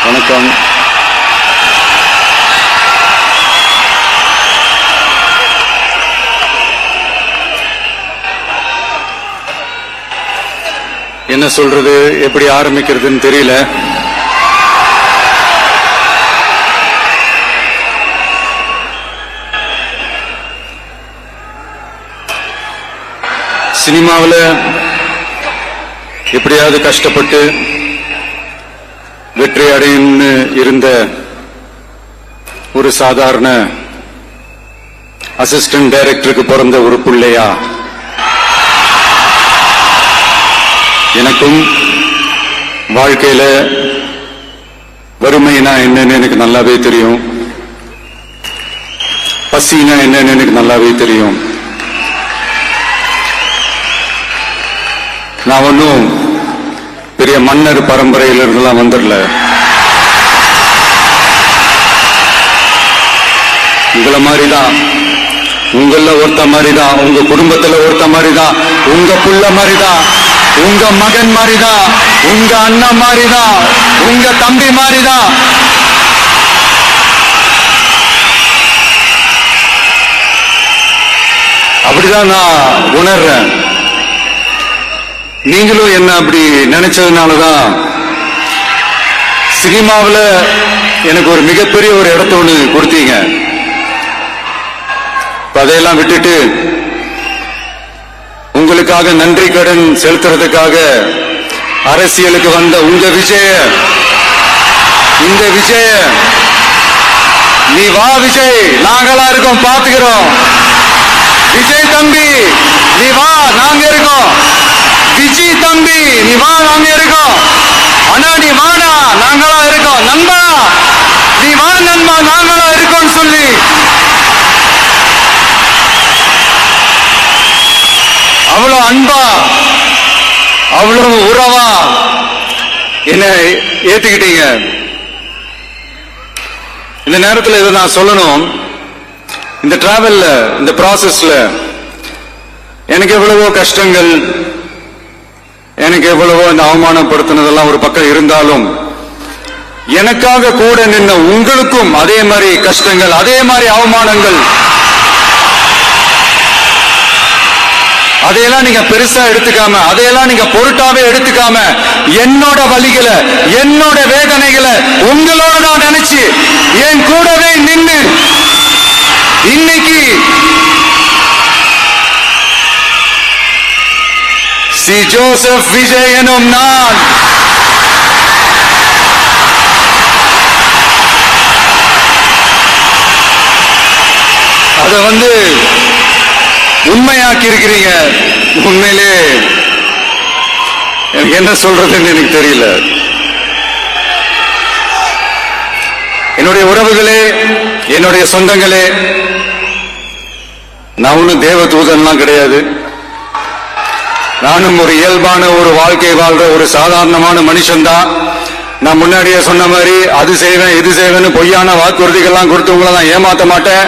வணக்கம். என்ன சொல்றது, எப்படி ஆரம்பிக்கிறதுன்னு தெரியல. சினிமாவில் எப்படியாவது கஷ்டப்பட்டு வெற்றி அடையன்னு இருந்த ஒரு சாதாரண அசிஸ்டன்ட் டைரக்டருக்கு பிறந்த ஒரு பிள்ளையா எனக்கும் வாழ்க்கையில வறுமைனா என்னன்னு எனக்கு நல்லாவே தெரியும், பசினா என்னன்னு எனக்கு நல்லாவே தெரியும். நான் ஒன்னும் பெரிய மன்னர் பரம்பரையில இருந்தெல்லாம் வந்துடல. உங்களை மாதிரிதான், உங்கள ஒருத்த மாதிரிதான், உங்க குடும்பத்துல ஒருத்த மாதிரிதான், உங்க புள்ள மாதிரிதான், உங்க மகன் மாதிரிதான், உங்க அண்ணன் மாதிரிதான், உங்க தம்பி மாதிரிதான். அப்படிதான் நான் உணர்றேன். நீங்களும் என்ன அப்படி நினைச்சதுனாலதான் சினிமாவில் எனக்கு ஒரு மிகப்பெரிய ஒரு இடத்த ஒண்ணு கொடுத்தீங்க. அதையெல்லாம் விட்டுட்டு உங்களுக்காக நன்றி கடன் செலுத்துறதுக்காக அரசியலுக்கு வந்த உங்க விஜய, இந்த விஜய, நீ வா விஜய், நாங்களா இருக்கோம், பாத்துக்கிறோம். விஜய் தம்பி நீ வா, நாங்க இருக்கோம். விஜய் தம்பி நீ வா, நாங்க இருக்கோம். அண்ணா நீ வாடா, நாங்களா இருக்கோம். நண்பா நீ வா நண்பா, நாங்களா இருக்கோம் சொல்லி அவ்வளவு அன்பா, அவ்வளவு உறவா என்ன ஏத்துக்கிட்டீங்க. இந்த நேரத்தில் இதை நான் சொல்லணும். இந்த டிராவல்ல, இந்த ப்ராசஸ்ல எனக்கு எவ்வளவோ கஷ்டங்கள், எனக்கு எவ்வளவோ இந்த அவமானப்படுத்தினதெல்லாம் ஒரு பக்கம் இருந்தாலும், எனக்காக கூட நின்ன உங்களுக்கும் அதே மாதிரி கஷ்டங்கள், அதே மாதிரி அவமானங்கள், அதையெல்லாம் நீங்க பெருசா எடுத்துக்காம, அதையெல்லாம் நீங்க பொருட்டாவே எடுத்துக்காம, என்னோட வலிகளை, என்னோட வேதனைகளை உங்களோட தான் நினைச்சு என் கூடவே நின்று இன்னைக்கு சி ஜோசப் விஜய் எனும் நான் அதை உண்மையாக்கி இருக்கிறீங்க. உண்மையிலே எனக்கு என்ன சொல்றதுன்னு எனக்கு தெரியல. என்னுடைய உறவுகளே, என்னுடைய சொந்தங்களே, நான் ஒன்னும் தேவ தூதன்லாம் கிடையாது. நானும் ஒரு இயல்பான ஒரு வாழ்க்கை வாழ்ற ஒரு சாதாரணமான மனுஷன்தான். நான் முன்னாடியே சொன்ன மாதிரி அது செய்வேன் இது செய்வேன்னு பொய்யான வாக்குறுதிகள்லாம் கொடுத்தவங்கள நான் ஏமாத்த மாட்டேன்.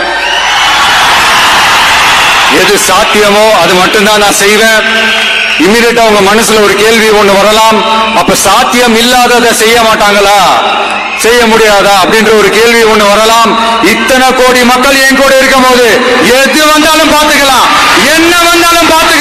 எது சாத்தியமோ அது மட்டும்தான் நான் செய்வேன். இம்மிடியட்டா உங்க மனசுல ஒரு கேள்வி ஒண்ணு வரலாம், அப்ப சாத்தியம் இல்லாததை செய்ய மாட்டாங்களா, செய்ய முடியாதா அப்படின்ற ஒரு கேள்வி ஒண்ணு வரலாம். இத்தனை கோடி மக்கள் என் கூட இருக்கும் போது எது வந்தாலும் பாத்துக்கலாம், என்ன வந்தாலும் பார்த்து